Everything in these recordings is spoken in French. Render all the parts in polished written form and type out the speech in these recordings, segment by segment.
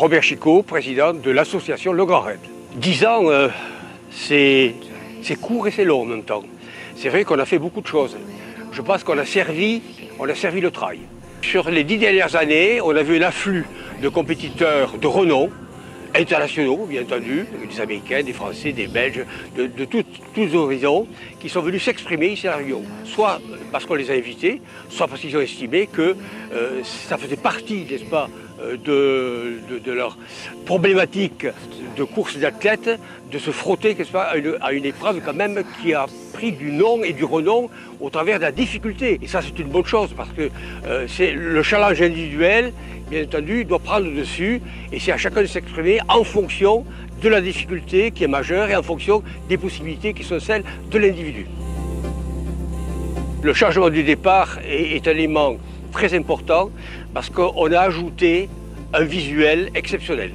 Robert Chicot, président de l'association Le Grand Raid. 10 ans, c'est court et c'est long en même temps. C'est vrai qu'on a fait beaucoup de choses. Je pense qu'on a servi le trail. Sur les 10 dernières années, on a vu un afflux de compétiteurs de renom, internationaux bien entendu, des Américains, des Français, des Belges, de tous horizons, qui sont venus s'exprimer ici à La Réunion. Soit parce qu'on les a invités, soit parce qu'ils ont estimé que ça faisait partie, n'est-ce pas, de leur problématique de course d'athlètes, de se frotter, n'est-ce pas, à une épreuve quand même qui a pris du nom et du renom au travers de la difficulté. Et ça, c'est une bonne chose parce que c'est le challenge individuel, bien entendu, doit prendre le dessus et c'est à chacun de s'exprimer en fonction de la difficulté qui est majeure et en fonction des possibilités qui sont celles de l'individu. Le changement du départ est un élément très important parce qu'on a ajouté un visuel exceptionnel.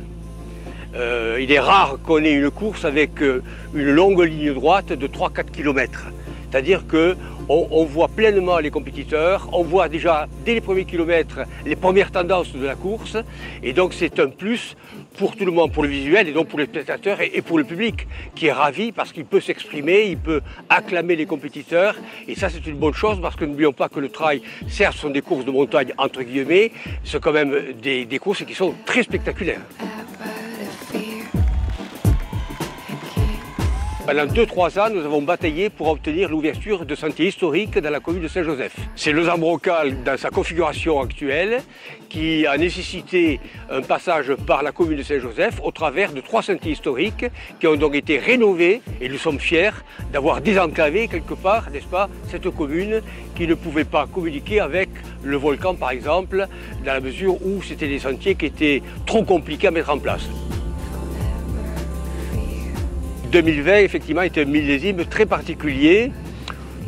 Il est rare qu'on ait une course avec une longue ligne droite de 3-4 km. C'est-à-dire qu'on voit pleinement les compétiteurs, on voit déjà dès les premiers kilomètres les premières tendances de la course et donc c'est un plus pour tout le monde, pour le visuel et donc pour les spectateurs et pour le public qui est ravi parce qu'il peut s'exprimer, il peut acclamer les compétiteurs et ça c'est une bonne chose parce que n'oublions pas que le trail, certes ce sont des courses de montagne entre guillemets, c'est quand même des courses qui sont très spectaculaires. Pendant 2-3 ans, nous avons bataillé pour obtenir l'ouverture de sentiers historiques dans la commune de Saint-Joseph. C'est le Zambrocal dans sa configuration actuelle qui a nécessité un passage par la commune de Saint-Joseph au travers de 3 sentiers historiques qui ont donc été rénovés et nous sommes fiers d'avoir désenclavé quelque part, n'est-ce pas, cette commune qui ne pouvait pas communiquer avec le volcan par exemple, dans la mesure où c'était des sentiers qui étaient trop compliqués à mettre en place. 2020, effectivement, est un millésime très particulier.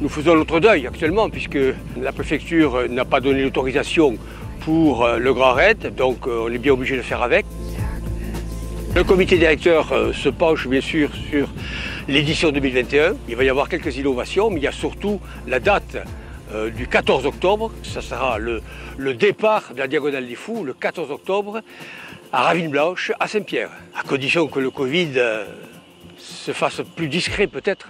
Nous faisons notre deuil actuellement, puisque la préfecture n'a pas donné l'autorisation pour le Grand Raid, donc on est bien obligé de faire avec. Le comité directeur se penche bien sûr sur l'édition 2021. Il va y avoir quelques innovations, mais il y a surtout la date du 14 octobre. Ça sera le départ de la Diagonale des Fous, le 14 octobre, à Ravine-Blanche, à Saint-Pierre, à condition que le Covid se fasse plus discret peut-être.